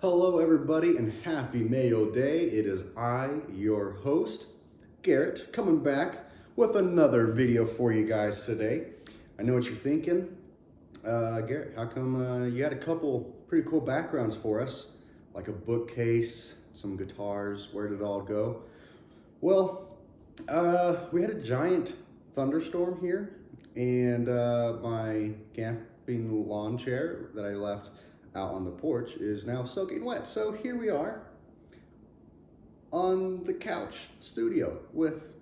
Hello everybody and happy Mayo Day. It is I, your host, Garrett, coming back with another video for you guys today. I know what you're thinking. Garrett, how come you had a couple pretty cool backgrounds for us, like a bookcase, some guitars, where did it all go? Well, we had a giant thunderstorm here, and my camping lawn chair that I left out on the porch is now soaking wet. So here we are on the couch studio with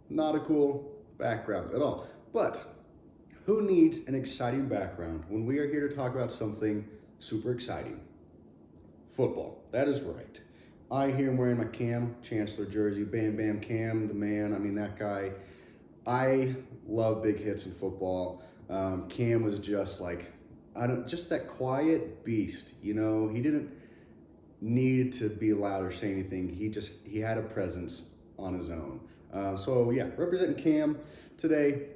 not a cool background at all. But who needs an exciting background when we are here to talk about something super exciting? Football. That is right. I here am wearing my Cam Chancellor jersey. Bam Bam Cam, the man. I mean, that guy. I love big hits in football. Cam was just like, just that quiet beast, you know. He didn't need to be loud or say anything. He had a presence on his own. So yeah, representing Cam today.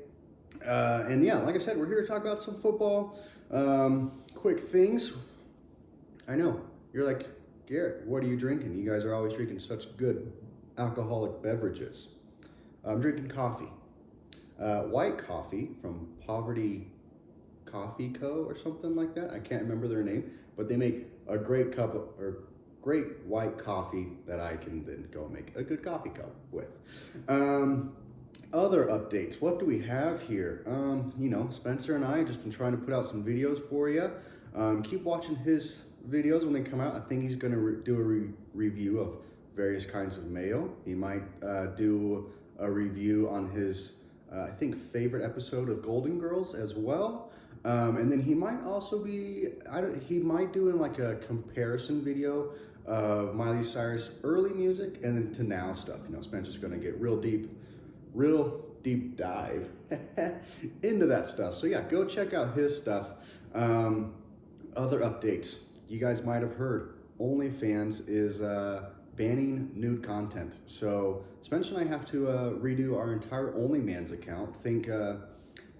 And yeah, like I said, we're here to talk about some football. Quick things. I know, you're like, Garrett, what are you drinking? You guys are always drinking such good alcoholic beverages. I'm drinking coffee. White coffee from Poverty Coffee Co. or something like that. I can't remember their name, but they make a great great white coffee that I can then go make a good coffee cup with. Other updates, what do we have here? You know, Spencer and I just been trying to put out some videos for you. Keep watching his videos when they come out. I think he's going to do a review of various kinds of mayo. He might do a review on his I think favorite episode of Golden Girls as well. And then he might also be, he might do in like a comparison video of Miley Cyrus' early music and then to now stuff. You know, Spencer's gonna get real deep dive into that stuff. So yeah, go check out his stuff. Other updates, you guys might have heard, OnlyFans is banning nude content. So Spencer and I have to redo our entire OnlyFans account. Think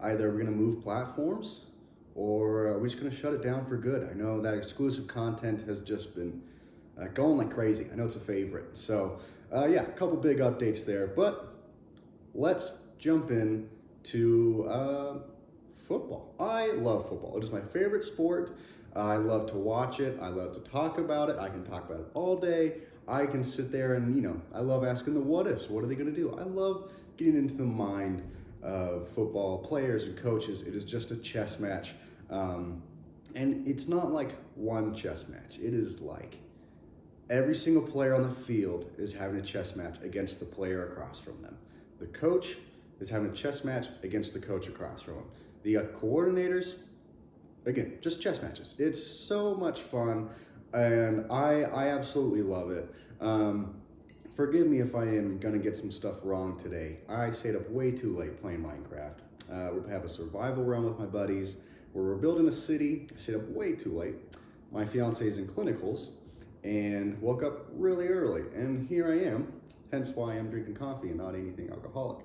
either we're gonna move platforms or we're just gonna shut it down for good. I know that exclusive content has just been going like crazy. I know it's a favorite. So yeah, a couple big updates there, but let's jump in to football. I love football. It is my favorite sport. I love to watch it. I love to talk about it. I can talk about it all day. I can sit there and, you know, I love asking the what ifs. What are they going to do? I love getting into the mind of football players and coaches. It is just a chess match. And it's not like one chess match. It is like every single player on the field is having a chess match against the player across from them. The coach is having a chess match against the coach across from him. The coordinators, again, just chess matches. It's so much fun, and I absolutely love it. Forgive me if I am gonna get some stuff wrong today. I stayed up way too late playing Minecraft. We have a survival run with my buddies where we're building a city. I stayed up way too late. My fiance is in clinicals and woke up really early, and here I am, hence why I'm drinking coffee and not anything alcoholic.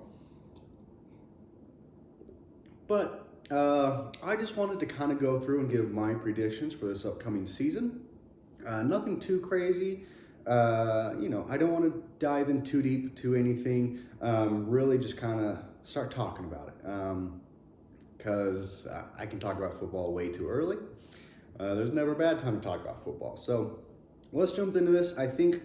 But I just wanted to kind of go through and give my predictions for this upcoming season. Nothing too crazy. You know, I don't want to dive in too deep to anything. Really just kind of start talking about it. Because I can talk about football way too early. There's never a bad time to talk about football. So let's jump into this. I think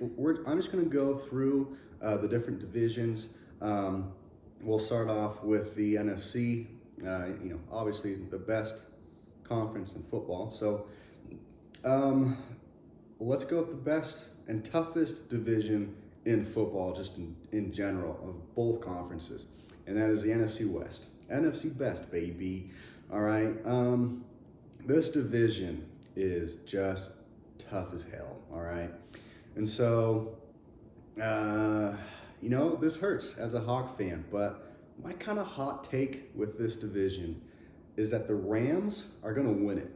I'm just going to go through the different divisions. We'll start off with the NFC. You know, obviously the best conference in football. So let's go with the best and toughest division in football, just in general, of both conferences. And that is the NFC West. NFC best, baby. All right. This division is just tough as hell. All right. And so, you know, this hurts as a Hawk fan, but my kind of hot take with this division is that the Rams are going to win it.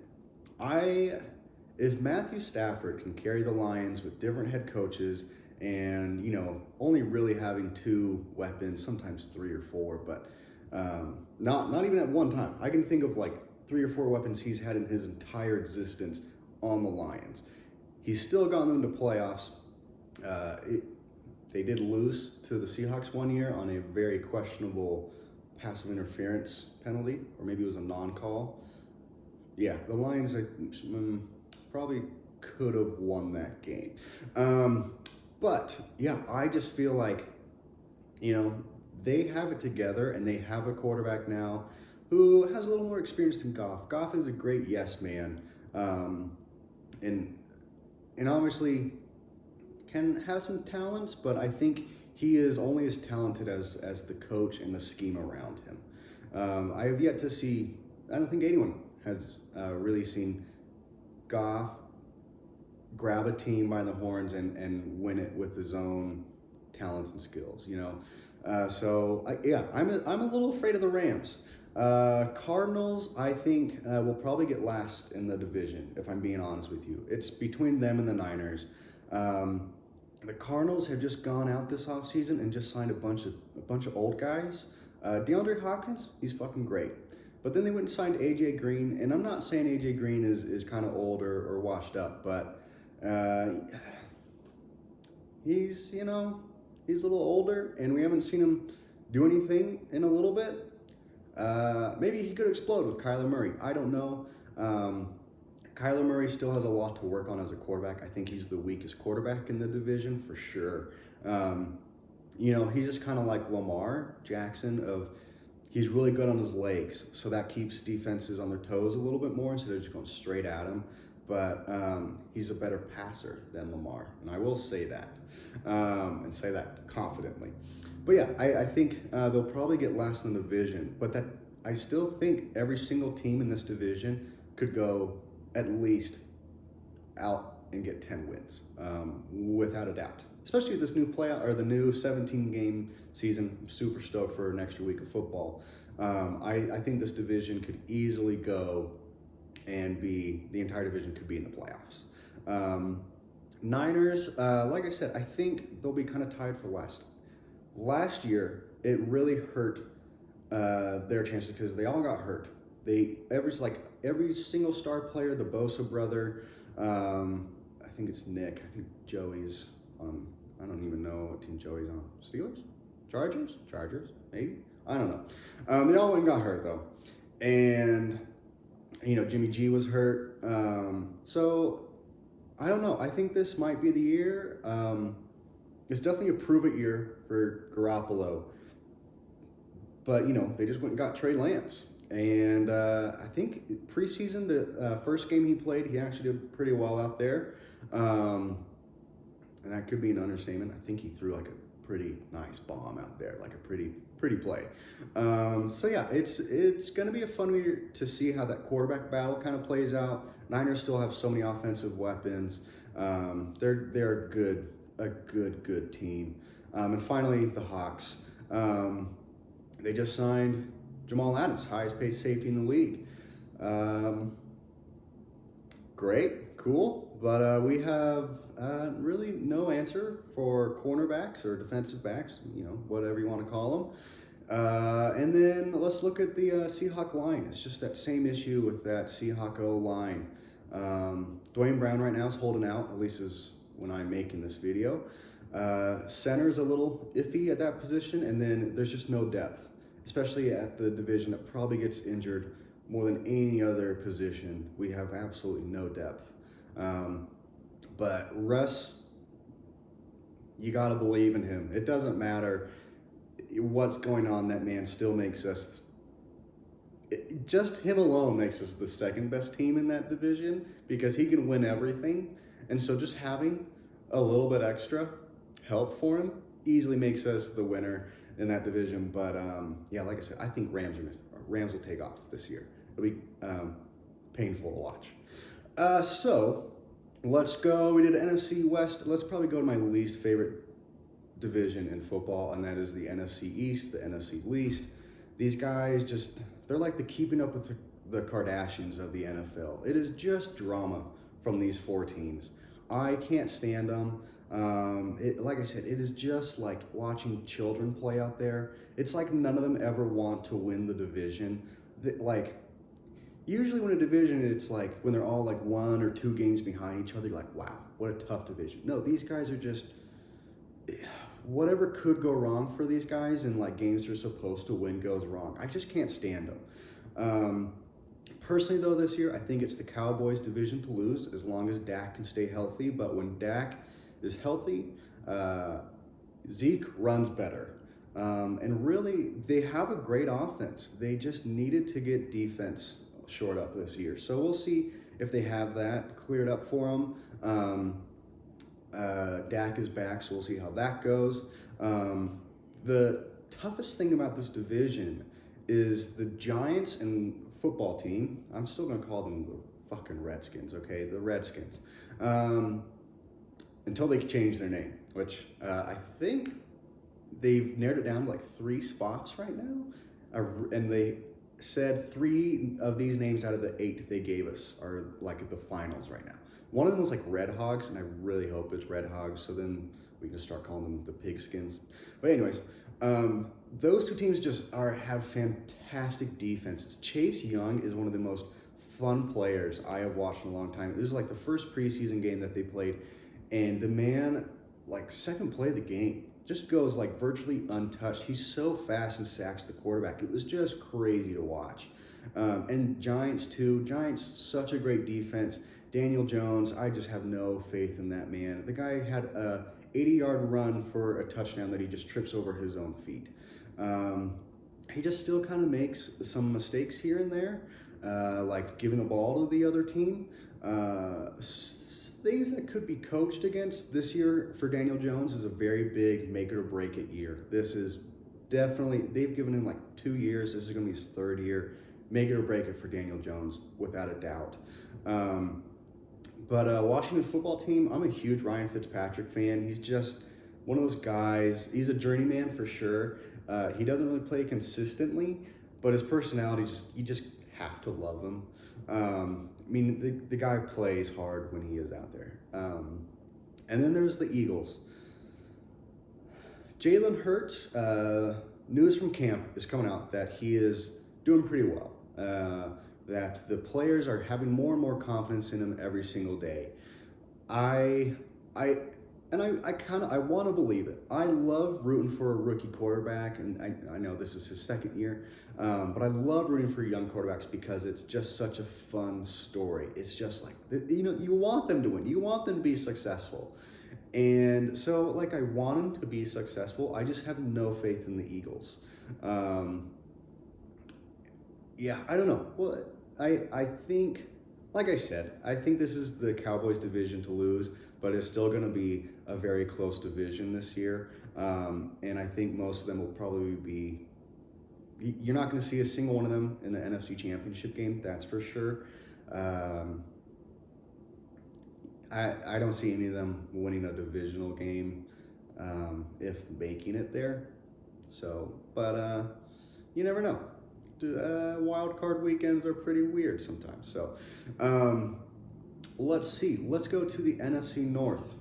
If Matthew Stafford can carry the Lions with different head coaches and, you know, only really having two weapons, sometimes three or four, but not even at one time. I can think of like 3 or 4 weapons he's had in his entire existence on the Lions. he's still gotten them to playoffs. They did lose to the Seahawks one year on a very questionable passive interference penalty, or maybe it was a non-call. Yeah, the Lions probably could have won that game. But yeah, I just feel like, they have it together, and they have a quarterback now who has a little more experience than Goff. Goff is a great yes man, and obviously can have some talents, but I think he is only as talented as the coach and the scheme around him. I have yet to see, I don't think anyone has really seen Goff grab a team by the horns and win it with his own talents and skills, So I'm a little afraid of the Rams. Cardinals, I think, will probably get last in the division, if I'm being honest with you. It's between them and the Niners. The Cardinals have just gone out this offseason and just signed a bunch of old guys. DeAndre Hopkins, he's fucking great. But then they went and signed A.J. Green, and I'm not saying A.J. Green is kind of old or washed up, but he's a little older, and we haven't seen him do anything in a little bit. Maybe he could explode with Kyler Murray. I don't know. Kyler Murray still has a lot to work on as a quarterback. I think he's the weakest quarterback in the division for sure. He's just kind of like Lamar Jackson he's really good on his legs, so that keeps defenses on their toes a little bit more instead of just going straight at him. But he's a better passer than Lamar, and I will say that, and say that confidently. But yeah, I think they'll probably get last in the division, but I still think every single team in this division could go at least out and get 10 wins, without a doubt. Especially with this new the new 17-game season. I'm super stoked for an extra week of football. I think this division could easily go and the entire division could be in the playoffs. Niners, like I said, I think they'll be kind of tied for last. Last year, it really hurt their chances because they all got hurt. Every single star player, the Bosa brother, I think it's Nick. I think Joey's on. I don't even know what team Joey's on. Steelers, Chargers, maybe. I don't know. They all went and got hurt though, and Jimmy G was hurt. So I don't know. I think this might be the year. It's definitely a prove-it year for Garoppolo. But, they just went and got Trey Lance. And I think preseason, the first game he played, he actually did pretty well out there. And that could be an understatement. I think he threw like a pretty nice bomb out there, like a pretty play. So yeah, it's going to be a fun year to see how that quarterback battle kind of plays out. Niners still have so many offensive weapons. They're a good team. And finally, the Hawks. They just signed Jamal Adams, highest paid safety in the league. Great, cool. But we have really no answer for cornerbacks or defensive backs, whatever you want to call them. And then let's look at the Seahawk line. It's just that same issue with that Seahawk O-line. Dwayne Brown right now is holding out, at least is when I'm making this video. Center's a little iffy at that position, and then there's just no depth, especially at the division that probably gets injured more than any other position. We have absolutely no depth. But Russ, you got to believe in him. It doesn't matter what's going on. That man still makes us, just him alone makes us the second best team in that division because he can win everything. And so just having a little bit extra help for him easily makes us the winner in that division. But yeah, like I said, I think Rams will take off this year. It'll be painful to watch. So let's go. We did NFC West. Let's probably go to my least favorite division in football, and that is the NFC East, the NFC least. These guys they're like the keeping up with the Kardashians of the NFL. It is just drama from these four teams. I can't stand them. Like I said, it is just like watching children play out there. It's like none of them ever want to win the division. usually when a division, it's like when they're all like 1 or 2 games behind each other, you're like, wow, what a tough division. No, these guys are just, whatever could go wrong for these guys and like games they're supposed to win goes wrong. I just can't stand them. Personally, though, this year, I think it's the Cowboys' division to lose as long as Dak can stay healthy. But when Dak is healthy, Zeke runs better. And really, they have a great offense. They just needed to get defense shored up this year. So we'll see if they have that cleared up for them. Dak is back, so we'll see how that goes. The toughest thing about this division is the Giants and football team. I'm still going to call them the fucking Redskins, okay? The Redskins. Until they change their name, which I think they've narrowed it down to like 3 spots right now. And they said 3 of these names out of the 8 they gave us are like at the finals right now. One of them was like Red Hogs, and I really hope it's Red Hogs, so then we can just start calling them the Pigskins. But anyways, those 2 teams just have fantastic defenses. Chase Young is one of the most fun players I have watched in a long time. This is like the first preseason game that they played, and the man, like second play of the game, just goes like virtually untouched. He's so fast and sacks the quarterback. It was just crazy to watch. And Giants too. Giants, such a great defense. Daniel Jones, I just have no faith in that man. The guy had a 80-yard run for a touchdown that he just trips over his own feet. He just still kind of makes some mistakes here and there, like giving the ball to the other team. Things that could be coached against this year for Daniel Jones is a very big make it or break it year. This is definitely, they've given him like 2 years. This is going to be his 3rd year. Make it or break it for Daniel Jones, without a doubt. But Washington football team, I'm a huge Ryan Fitzpatrick fan. He's just one of those guys. He's a journeyman for sure. He doesn't really play consistently, but his personality, you just have to love him. I mean, the guy plays hard when he is out there. And then there's the Eagles. Jalen Hurts, news from camp is coming out that he is doing pretty well. That the players are having more and more confidence in him every single day. I want to believe it. I love rooting for a rookie quarterback, and I know this is his 2nd year, but I love rooting for young quarterbacks because it's just such a fun story. It's just like, you want them to win. You want them to be successful. And so, like, I want them to be successful. I just have no faith in the Eagles. Yeah, I don't know. Well, I think, like I said, I think this is the Cowboys' division to lose, but it's still going to be a very close division this year. And I think most of them will probably be, you're not going to see a single one of them in the NFC Championship game, that's for sure. I don't see any of them winning a divisional game, if making it there. So, but you never know. Wild card weekends are pretty weird sometimes. So, let's see. Let's go to the NFC North.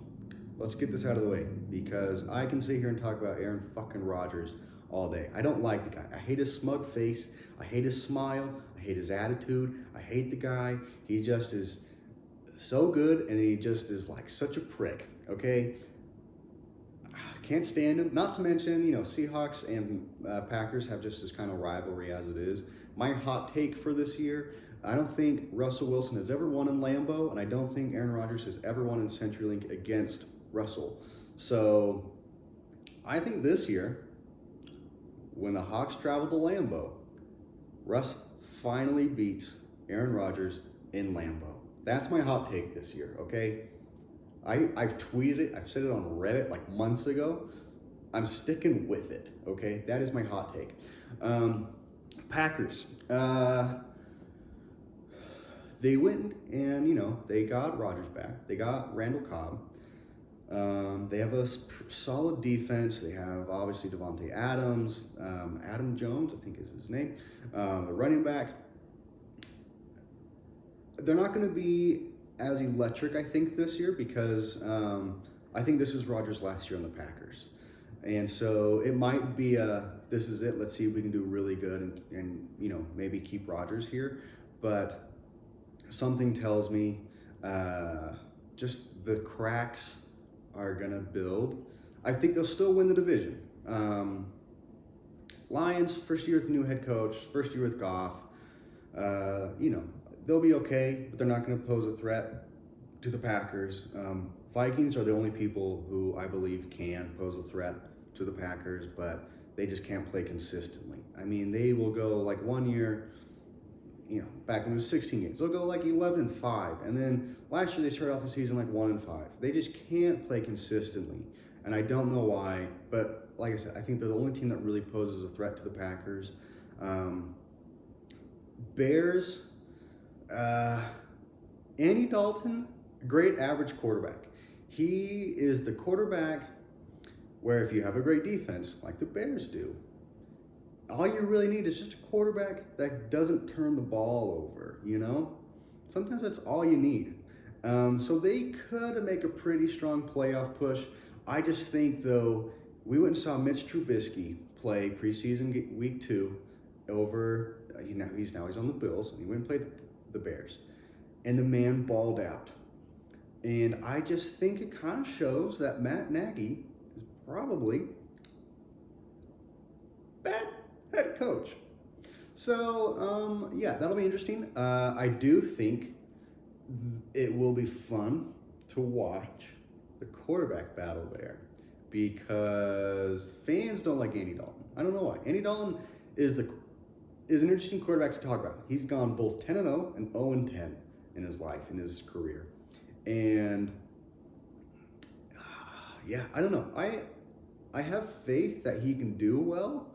Let's get this out of the way because I can sit here and talk about Aaron fucking Rodgers all day. I don't like the guy. I hate his smug face. I hate his smile. I hate his attitude. I hate the guy. He just is so good, and he just is like such a prick. Okay. Can't stand him. Not to mention, Seahawks and Packers have just this kind of rivalry as it is. My hot take for this year, I don't think Russell Wilson has ever won in Lambeau, and I don't think Aaron Rodgers has ever won in CenturyLink against Russell. So I think this year, when the Hawks travel to Lambeau, Russ finally beats Aaron Rodgers in Lambeau. That's my hot take this year, okay? I've tweeted it. I've said it on Reddit like months ago. I'm sticking with it, okay? That is my hot take. Packers. They went and, they got Rodgers back. They got Randall Cobb. They have a solid defense. They have, obviously, Devontae Adams. Adam Jones, I think is his name. The running back. They're not going to be as electric, I think, this year because I think this is Rodgers' last year on the Packers. And so it might be this is it. Let's see if we can do really good and maybe keep Rodgers here. but something tells me just the cracks are gonna build. I think they'll still win the division. Lions, first year with the new head coach, first year with Goff, they'll be okay, but they're not going to pose a threat to the Packers. Vikings are the only people who I believe can pose a threat to the Packers, but they just can't play consistently. I mean, they will go like 1 year, back when it was 16 games, they'll go like 11-5, and then last year they started off the season like 1-5. They just can't play consistently, and I don't know why, but like I said, I think they're the only team that really poses a threat to the Packers. Bears, Andy Dalton, great average quarterback. He is the quarterback where if you have a great defense, like the Bears do, all you really need is just a quarterback that doesn't turn the ball over, Sometimes that's all you need. So they could make a pretty strong playoff push. I just think, though, we went and saw Mitch Trubisky play preseason week 2 over, he's on the Bills, and he went and played the Bears. And the man balled out. And I just think it kind of shows that Matt Nagy is probably bad head coach. So, that'll be interesting. I do think it will be fun to watch the quarterback battle there because fans don't like Andy Dalton. I don't know why. Andy Dalton is an interesting quarterback to talk about. He's gone both 10-0 and 0-10 in his life, in his career. And I don't know. I have faith that he can do well,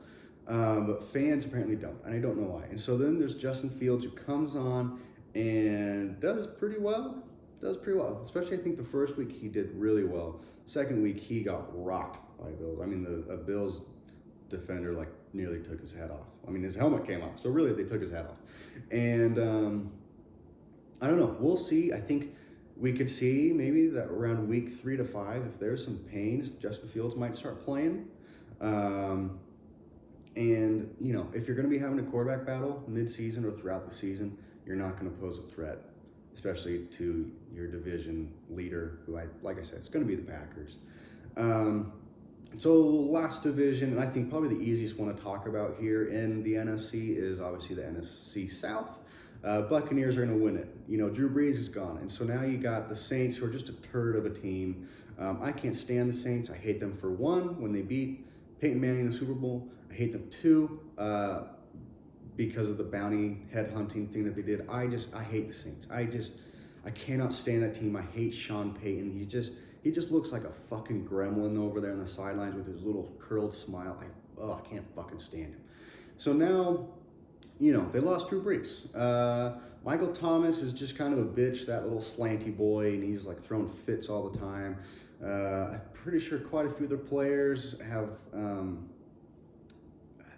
but fans apparently don't, and I don't know why. And so then there's Justin Fields, who comes on and does pretty well. Especially I think the first week he did really well. Second week he got rocked by Bills. I mean, the Bills defender nearly took his head off. I mean, his helmet came off, so really they took his head off. And I don't know. We'll see. I think we could see maybe that around week 3 to 5, if there's some pains, Justin Fields might start playing. And if you're going to be having a quarterback battle mid-season or throughout the season, you're not going to pose a threat, especially to your division leader, who like I said, it's going to be the Packers. So last division, and I think probably the easiest one to talk about here in the NFC is obviously the Nfc South. Buccaneers are going to win it. Drew Brees is gone, and so now you got the Saints, who are just a turd of a team. I can't stand the Saints. I hate them for 1, when they beat Peyton Manning in the Super Bowl. I hate them 2, because of the bounty headhunting thing that they did. I hate the Saints. I cannot stand that team. I hate Sean Payton. He just looks like a fucking gremlin over there on the sidelines with his little curled smile. I can't fucking stand him. So now, they lost Drew Brees. Michael Thomas is just kind of a bitch, that little slanty boy, and he's throwing fits all the time. I'm pretty sure quite a few of their players have,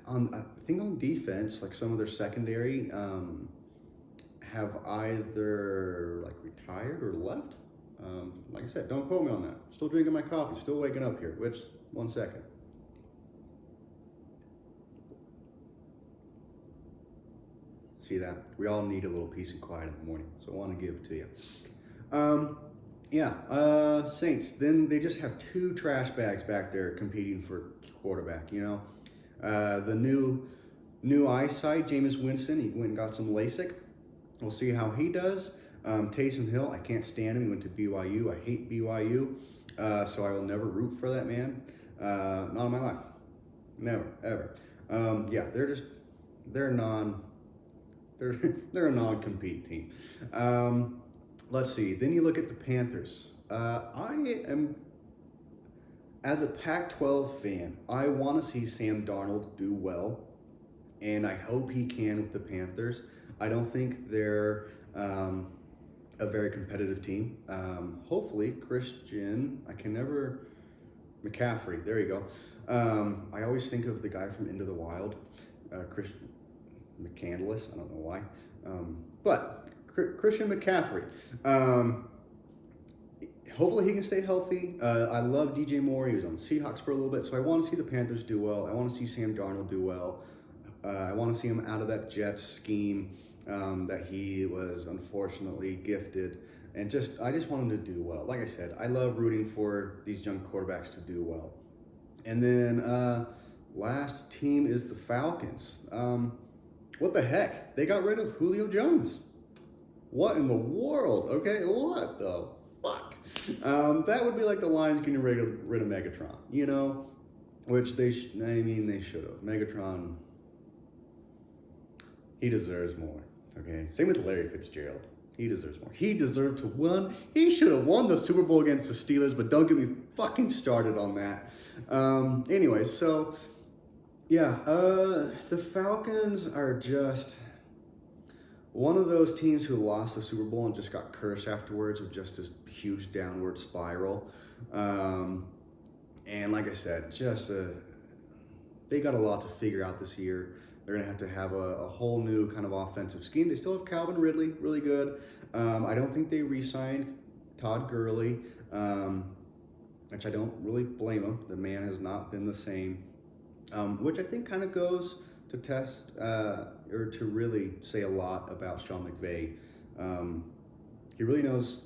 I think on defense, some of their secondary have either retired or left. Like I said, don't quote me on that. Still drinking my coffee, still waking up here. Which, 1 second. See that? We all need a little peace and quiet in the morning, so I want to give it to you. Saints. Then they just have 2 trash bags back there competing for quarterback. The new eyesight, Jameis Winston, he went and got some LASIK. We'll see how he does. Taysom Hill, I can't stand him. He went to BYU. I hate BYU, so I will never root for that man. Not in my life. Never, ever. They're a non-compete team. Let's see. Then you look at the Panthers. As a Pac-12 fan, I want to see Sam Darnold do well, and I hope he can with the Panthers. I don't think they're a very competitive team. Hopefully, McCaffrey, there you go. I always think of the guy from Into the Wild, Christian McCandless, I don't know why. But Christian McCaffrey. Hopefully he can stay healthy. I love DJ Moore. He was on the Seahawks for a little bit, so I want to see the Panthers do well. I want to see Sam Darnold do well. I want to see him out of that Jets scheme. that he was unfortunately gifted. And I just want him to do well. Like I said, I love rooting for these young quarterbacks to do well. And then last team is the Falcons. What the heck? They got rid of Julio Jones. What in the world? Okay, what the fuck? That would be like the Lions getting rid of Megatron, you know? Which they should have. Megatron, he deserves more, okay? Same with Larry Fitzgerald. He deserves more. He deserved to win. He should have won the Super Bowl against the Steelers, but don't get me fucking started on that. Anyway, so, yeah, the Falcons are just one of those teams who lost the Super Bowl and just got cursed afterwards with just this huge downward spiral. And like I said, they got a lot to figure out this year. They're going to have a whole new kind of offensive scheme. They still have Calvin Ridley, really good. I don't think they re-signed Todd Gurley, which I don't really blame him. The man has not been the same, which I think kind of goes to test or to really say a lot about Sean McVay. He really knows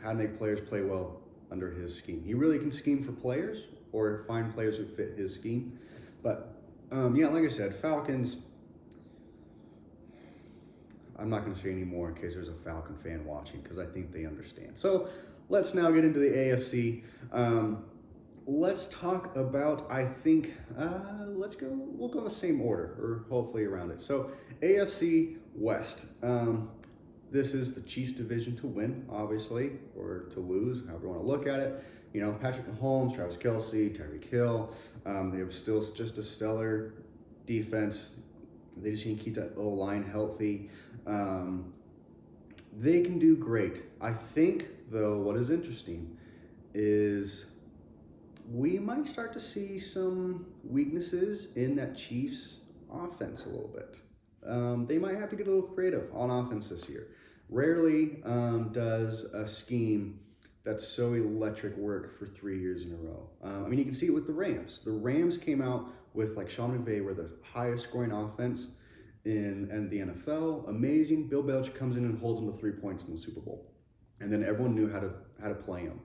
how to make players play well under his scheme. He really can scheme for players or find players who fit his scheme. But yeah, like I said, Falcons, I'm not going to say any more in case there's a Falcon fan watching because I think they understand. So let's now get into the AFC. Let's talk about, I think, we'll go in the same order or hopefully around it. So AFC West. This is the Chiefs division to win, obviously, or to lose, however you want to look at it. You know, Patrick Mahomes, Travis Kelce, Tyreek Hill. They have still just a stellar defense. They just need to keep that O-line healthy. They can do great. I think, though, what is interesting is we might start to see some weaknesses in that Chiefs offense a little bit. They might have to get a little creative on offense this year. Rarely does a scheme that's so electric work for 3 years in a row. I mean, you can see it with the Rams. The Rams came out with, like, Sean McVay were the highest scoring offense in the NFL. Amazing. Bill Belichick comes in and holds them to 3 points in the Super Bowl. And then everyone knew how to play them.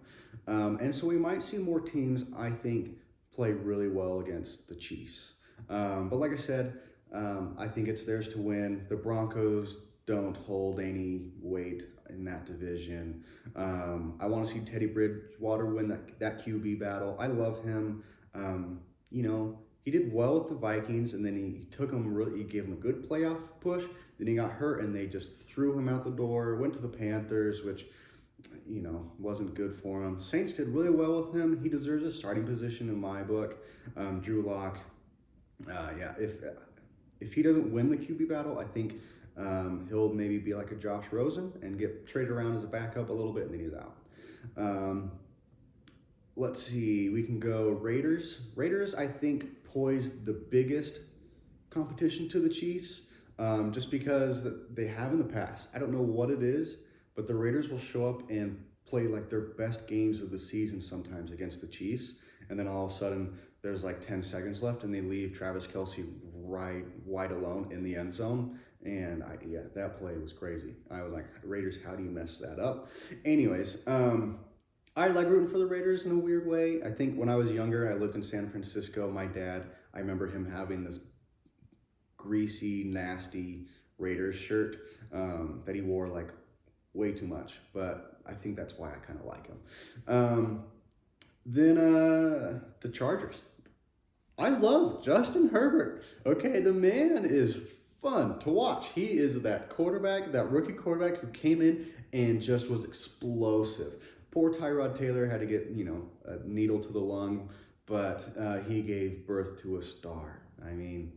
And so we might see more teams, I think, play really well against the Chiefs. But like I said, I think it's theirs to win. The Broncos don't hold any weight in that division. I want to see Teddy Bridgewater win that QB battle. I love him. You know, he did well with the Vikings, and then he gave him a good playoff push. Then he got hurt, and they just threw him out the door, went to the Panthers, which, you know, wasn't good for him. Saints did really well with him. He deserves a starting position in my book. Drew Lock, yeah, if he doesn't win the QB battle, I think he'll maybe be like a Josh Rosen and get traded around as a backup a little bit, and then he's out. Let's see, we can go Raiders. Raiders, I think, poised the biggest competition to the Chiefs, just because they have in the past. I don't know what it is, but the Raiders will show up and play like their best games of the season sometimes against the Chiefs, and then all of a sudden there's like 10 seconds left and they leave Travis Kelce right wide alone in the end zone. And yeah, that play was crazy. I was like, Raiders, how do you mess that up? Anyways, I like rooting for the Raiders in a weird way. I think when I was younger, I lived in San Francisco. My dad, I remember him having this greasy, nasty Raiders shirt that he wore like way too much. But I think that's why I kind of like him. Then the Chargers. I love Justin Herbert. Okay, the man is fun to watch. He is that quarterback, that rookie quarterback who came in and just was explosive. Poor Tyrod Taylor had to get, you know, a needle to the lung, but he gave birth to a star. I mean,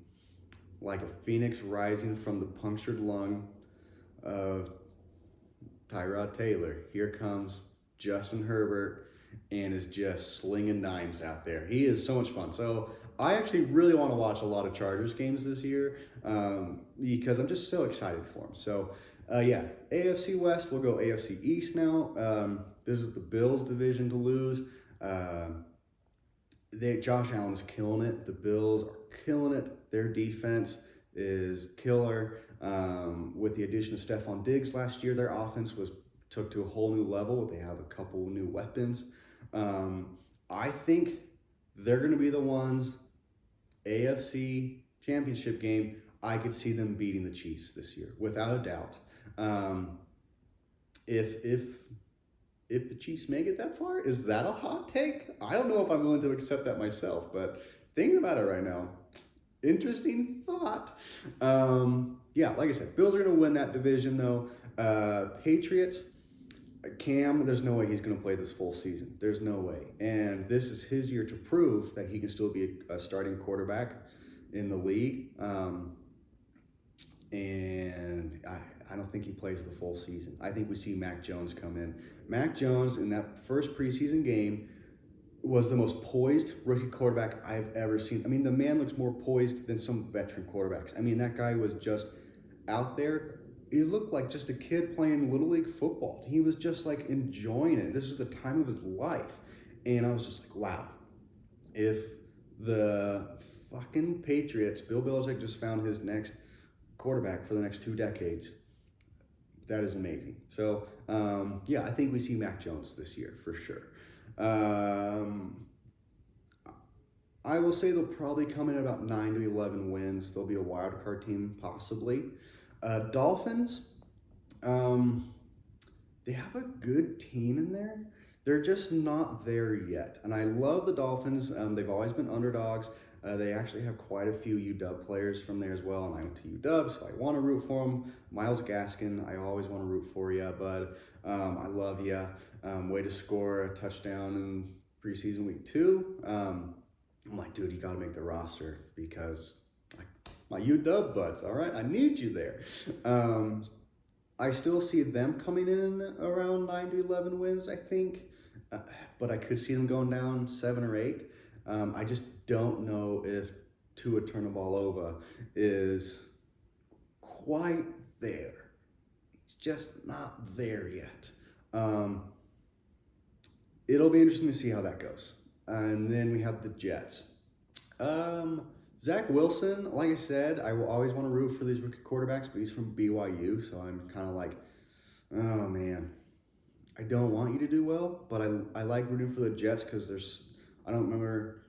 like a phoenix rising from the punctured lung of Tyrod Taylor. Here comes Justin Herbert and is just slinging dimes out there. He is so much fun. So I actually really want to watch a lot of Chargers games this year because I'm just so excited for them. So yeah, AFC West, we'll go AFC East now. This is the Bills division to lose. Josh Allen is killing it. The Bills are killing it. Their defense is killer. With the addition of Stephon Diggs last year, their offense took to a whole new level. They have a couple new weapons. I think they're going to be the ones, AFC Championship game, I could see them beating the Chiefs this year, without a doubt. If the Chiefs make it that far, is that a hot take? I don't know if I'm willing to accept that myself, but thinking about it right now, interesting thought. Yeah, like I said, Bills are going to win that division, though. Patriots, Cam, there's no way he's going to play this full season. There's no way. And this is his year to prove that he can still be a starting quarterback in the league. And I don't think he plays the full season. I think we see Mac Jones come in. Mac Jones, in that first preseason game, was the most poised rookie quarterback I've ever seen. I mean, the man looks more poised than some veteran quarterbacks. I mean, that guy was just out there. He looked like just a kid playing Little League football. He was just like enjoying it. This was the time of his life. And I was just like, wow. If the fucking Patriots, Bill Belichick just found his next quarterback for the next 2 decades, that is amazing. So, yeah, I think we see Mac Jones this year for sure. I will say they'll probably come in about 9 to 11 wins. They'll be a wild card team, possibly. Dolphins, they have a good team in there. They're just not there yet. And I love the Dolphins. They've always been underdogs. They actually have quite a few UW players from there as well, and I went to UW, so I want to root for them. Myles Gaskin, I always want to root for you, bud. I love you. Way to score a touchdown in preseason week 2. I'm like, dude, you got to make the roster because my UW buds, all right? I need you there. I still see them coming in around 9 to 11 wins, I think, but I could see them going down 7 or 8. I just don't know if Tua Tagovailoa is quite there. He's just not there yet. It'll be interesting to see how that goes. And then we have the Jets. Zach Wilson, like I said, I will always want to root for these rookie quarterbacks, but he's from BYU, so I'm kind of like, oh man, I don't want you to do well, but I like rooting for the Jets because I don't remember.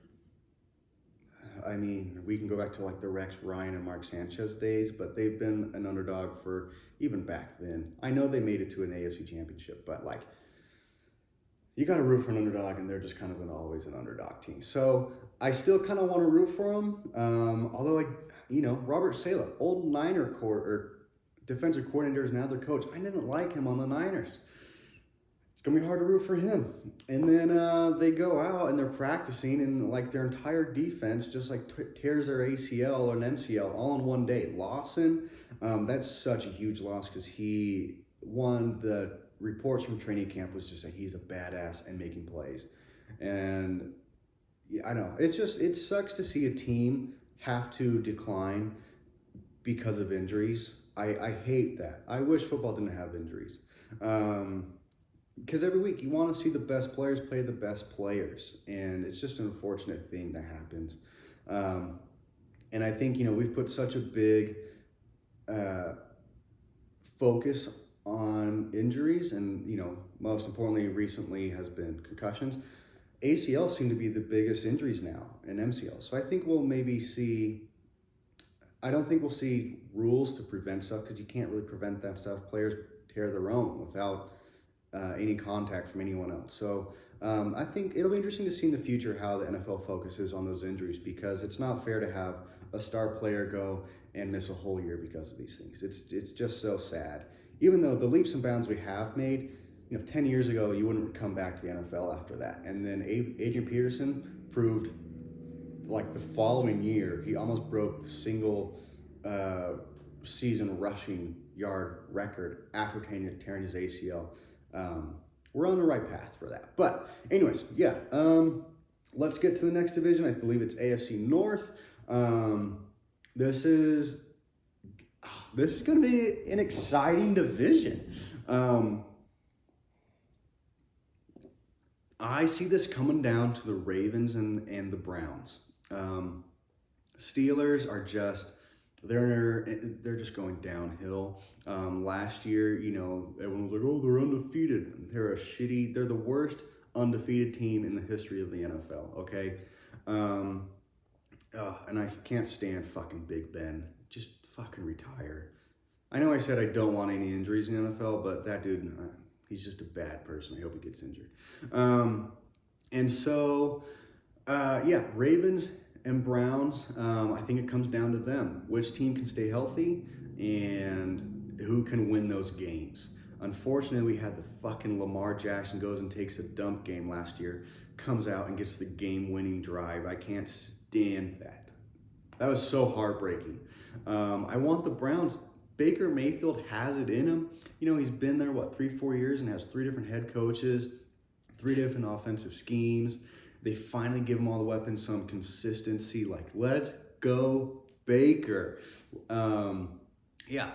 I mean, we can go back to like the Rex Ryan and Mark Sanchez days, but they've been an underdog for even back then. I know they made it to an AFC championship, but like, you got to root for an underdog, and they're just kind of always an underdog team. So I still kind of want to root for them. Although Robert Saleh, old Niner defensive coordinator, is now their coach. I didn't like him on the Niners. It's going to be hard to root for him. And then they go out and they're practicing, and like their entire defense just like tears their ACL or an MCL all in one day. Lawson, that's such a huge loss because the reports from training camp was just that he's a badass and making plays. And yeah, I know. It sucks to see a team have to decline because of injuries. I hate that. I wish football didn't have injuries. Because every week you want to see the best players play the best players, and it's just an unfortunate thing that happens. And I think, we've put such a big focus on injuries, and, most importantly recently has been concussions. ACLs seem to be the biggest injuries now, and MCLs. So I think I don't think we'll see rules to prevent stuff because you can't really prevent that stuff. Players tear their own without any contact from anyone else. So I think it'll be interesting to see in the future how the NFL focuses on those injuries, because it's not fair to have a star player go and miss a whole year because of these things. It's just so sad. Even though the leaps and bounds we have made, 10 years ago, you wouldn't come back to the NFL after that. And then Adrian Peterson proved, like the following year, he almost broke the single season rushing yard record after tearing his ACL. We're on the right path for that. But anyways, yeah, let's get to the next division. I believe it's AFC North. This is going to be an exciting division. I see this coming down to the Ravens and the Browns. Steelers are just, they're just going downhill. Last year, you know, everyone was like, "Oh, they're undefeated." They're the worst undefeated team in the history of the NFL. Okay, and I can't stand fucking Big Ben. Just fucking retire. I know I said I don't want any injuries in the NFL, but that dude, he's just a bad person. I hope he gets injured. And so, yeah, Ravens and Browns, I think it comes down to them. Which team can stay healthy and who can win those games. Unfortunately, we had the fucking Lamar Jackson goes and takes a dump game last year, comes out and gets the game-winning drive. I can't stand that. That was so heartbreaking. I want the Browns. Baker Mayfield has it in him. You know, he's been there, 3-4 years and has 3 different head coaches, 3 different offensive schemes. They finally give him all the weapons, some consistency, like, let's go Baker. Yeah,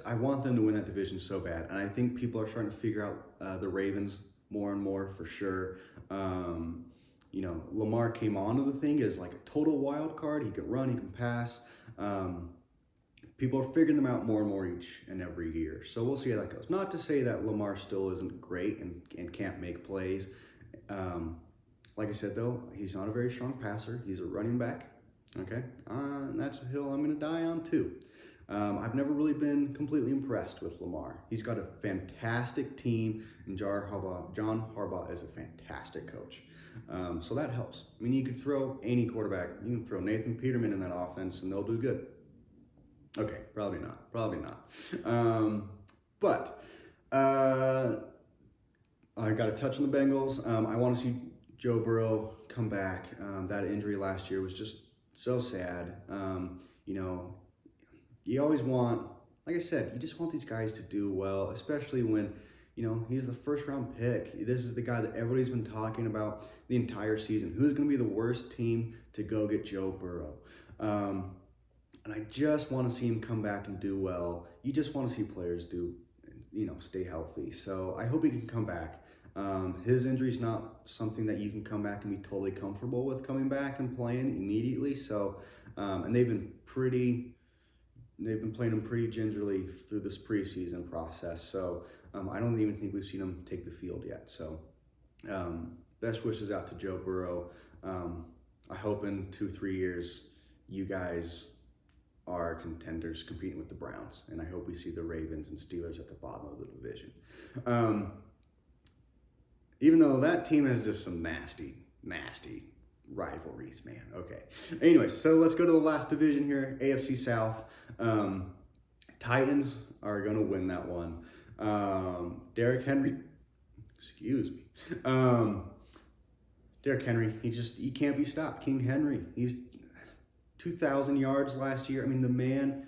I want them to win that division so bad. And I think people are starting to figure out the Ravens more and more for sure. You know, Lamar came onto the thing as like a total wild card. He can run, he can pass. People are figuring them out more and more each and every year. So we'll see how that goes. Not to say that Lamar still isn't great and can't make plays. Like I said, though, he's not a very strong passer. He's a running back. Okay, and that's a hill I'm going to die on too. I've never really been completely impressed with Lamar. He's got a fantastic team, and John Harbaugh is a fantastic coach. So that helps. I mean, you could throw any quarterback. You can throw Nathan Peterman in that offense, and they'll do good. Okay, probably not. But I got to touch on the Bengals. I want to see Joe Burrow come back. That injury last year was just so sad. You know, you always want, like I said, you just want these guys to do well, especially when, you know, he's the first round pick. This is the guy that everybody's been talking about the entire season. Who's going to be the worst team to go get Joe Burrow? And I just want to see him come back and do well. You just want to see players stay healthy. So I hope he can come back. His injury's not something that you can come back and be totally comfortable with coming back and playing immediately. So, and they've been playing him pretty gingerly through this preseason process. So I don't even think we've seen him take the field yet. So best wishes out to Joe Burrow. I hope in 2-3 years you guys are contenders competing with the Browns, and I hope we see the Ravens and Steelers at the bottom of the division. Even though that team has just some nasty rivalries, man. Okay. Anyway, so let's go to the last division here, AFC South. Titans are going to win that one. Derrick Henry, Derrick Henry, he can't be stopped. King Henry, he's 2,000 yards last year. I mean, the man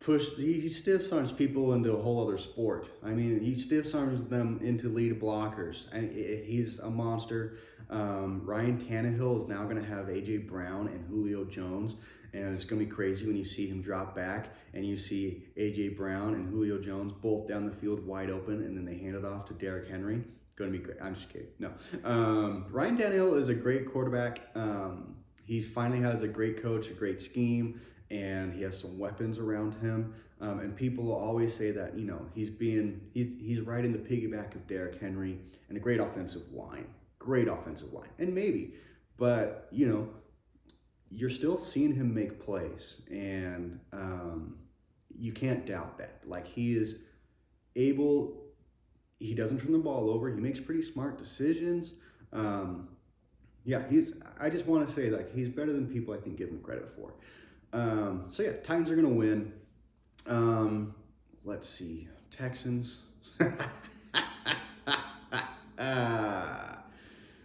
he stiff arms people into a whole other sport. I mean, he stiff arms them into lead blockers, and he's a monster. Ryan Tannehill is now going to have A.J. Brown and Julio Jones, and it's going to be crazy when you see him drop back and you see A.J. Brown and Julio Jones both down the field wide open, and then they hand it off to Derrick Henry. Going to be great. I'm just kidding. No. Ryan Tannehill is a great quarterback. He finally has a great coach, a great scheme, and he has some weapons around him. And people always say that, you know, he's riding the piggyback of Derrick Henry and a great offensive line. And maybe, but, you know, you're still seeing him make plays, and you can't doubt that. Like, he doesn't turn the ball over. He makes pretty smart decisions. Yeah, I just want to say, like, he's better than people, I think, give him credit for. So yeah, Titans are going to win. Let's see. Texans.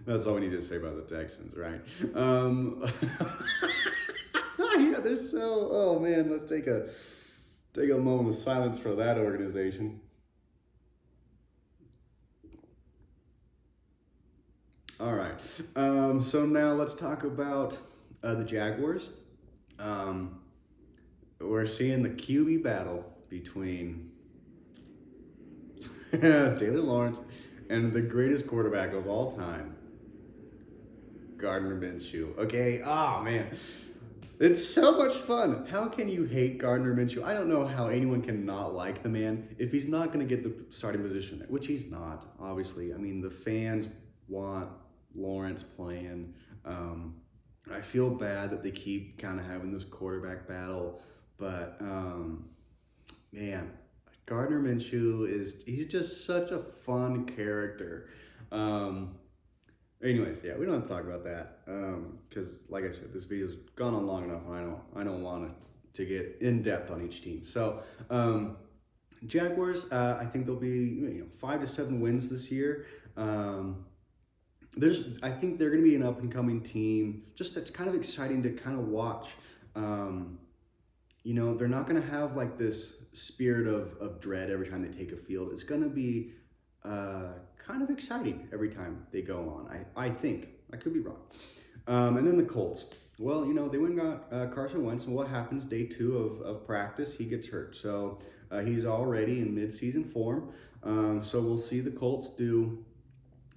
That's all we need to say about the Texans, right? Yeah, they're so, oh man, let's take a moment of silence for that organization. All right. So now let's talk about the Jaguars. We're seeing the QB battle between Taylor Lawrence and the greatest quarterback of all time, Gardner Minshew. Okay, oh man. It's so much fun. How can you hate Gardner Minshew? I don't know how anyone can not like the man if he's not going to get the starting position, which he's not, obviously. I mean, the fans want Lawrence playing. I feel bad that they keep kind of having this quarterback battle, but man, Gardner Minshew he's just such a fun character. Anyways, yeah, we don't have to talk about that because, like I said, this video's gone on long enough, and I don't want to get in depth on each team. So, Jaguars, I think they'll be 5 to 7 wins this year. I think they're going to be an up and coming team. Just it's kind of exciting to kind of watch. They're not going to have like this spirit of dread every time they take a field. It's going to be kind of exciting every time they go on. I think. I could be wrong. And then the Colts. Well, they went and got Carson Wentz, and what happens day 2 of practice? He gets hurt. So he's already in mid-season form. So we'll see the Colts do,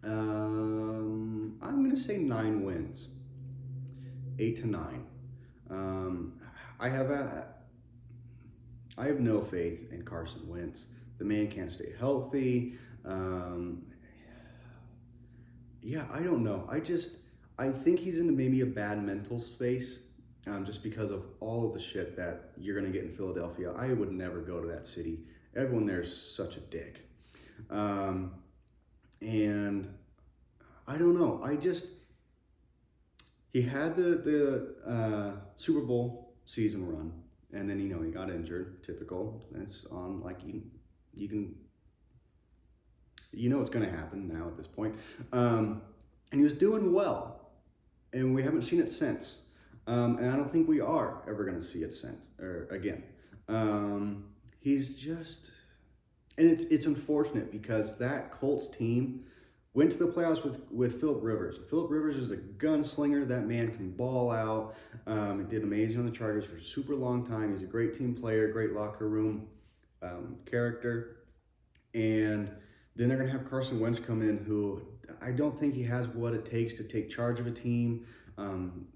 I'm going to say 9 wins. 8 to 9. I have no faith in Carson Wentz. The man can't stay healthy. Yeah, I don't know. I think he's in maybe a bad mental space just because of all of the shit that you're going to get in Philadelphia. I would never go to that city. Everyone there is such a dick. And I don't know. He had the Super Bowl season run, and then, he got injured. Typical. That's on, like, you can... it's going to happen now at this point. And he was doing well, and we haven't seen it since. And I don't think we are ever going to see it again. He's just... And it's unfortunate because that Colts team went to the playoffs with Philip Rivers. Philip Rivers is a gunslinger. That man can ball out. He did amazing on the Chargers for a super long time. He's a great team player, great locker room character. And then they're going to have Carson Wentz come in, who I don't think he has what it takes to take charge of a team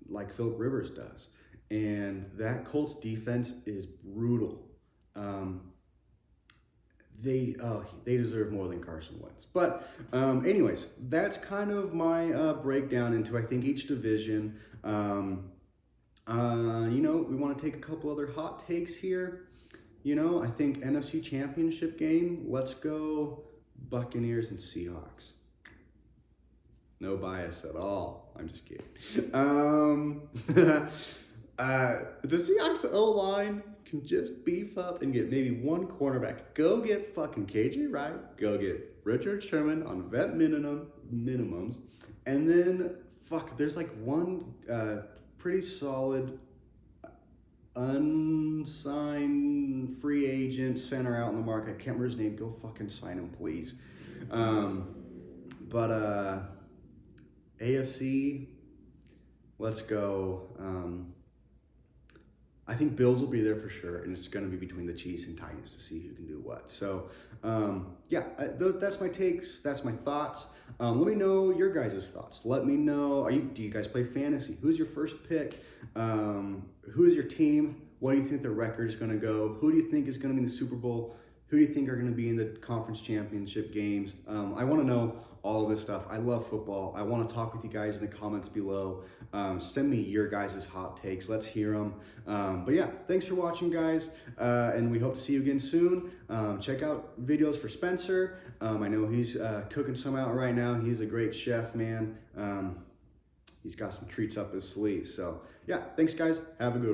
like Philip Rivers does. And that Colts defense is brutal. They deserve more than Carson Wentz. But anyways, that's kind of my breakdown into, I think, each division. We want to take a couple other hot takes here. I think NFC Championship game, let's go Buccaneers and Seahawks. No bias at all. I'm just kidding. The Seahawks O-line can just beef up and get maybe one cornerback. Go get fucking KJ Wright. Go get Richard Sherman on vet minimums. And then, there's like one pretty solid unsigned free agent center out in the market. I can't remember his name. Go fucking sign him, please. AFC, let's go. I think Bills will be there for sure, and it's going to be between the Chiefs and Titans to see who can do what. So, that's my takes. That's my thoughts. Let me know your guys' thoughts. Let me know, do you guys play fantasy? Who's your first pick? Who is your team? What do you think the record is going to go? Who do you think is going to be in the Super Bowl? Who do you think are going to be in the conference championship games? I want to know all of this stuff. I love football. I want to talk with you guys in the comments below. Send me your guys' hot takes. Let's hear them. But yeah, thanks for watching, guys. And we hope to see you again soon. Check out videos for Spencer. I know he's cooking some out right now. He's a great chef, man. He's got some treats up his sleeve. So yeah, thanks, guys. Have a good one.